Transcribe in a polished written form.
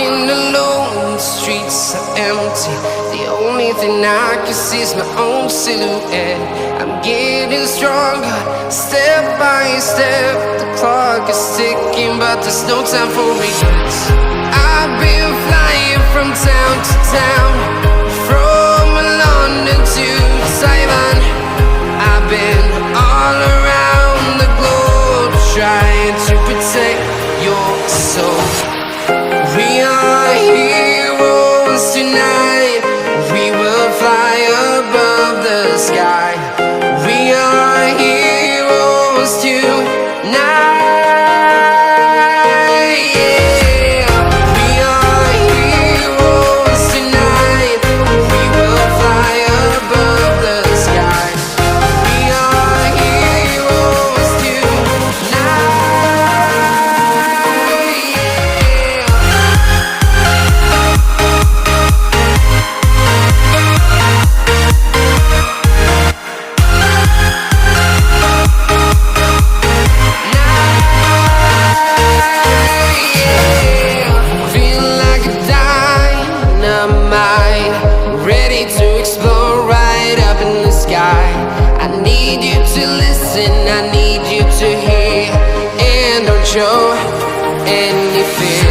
walking alone, the streets are empty. The only thing I can see is my own silhouette. I'm getting stronger, step by step. The clock is ticking, but there's no time for regrets. I've been flying from town to town, from London to Taiwan. I've been all around the globe, trying to protect your soul. We are heroes tonight. We will fly above the sky. We are heroes tonight. Yeah. We are heroes tonight. We will fly above the sky. We are heroes tonight. Feel like a dynamite, ready to explode right up in the sky. I need you to listen, I need you to hear, and don't show any fear.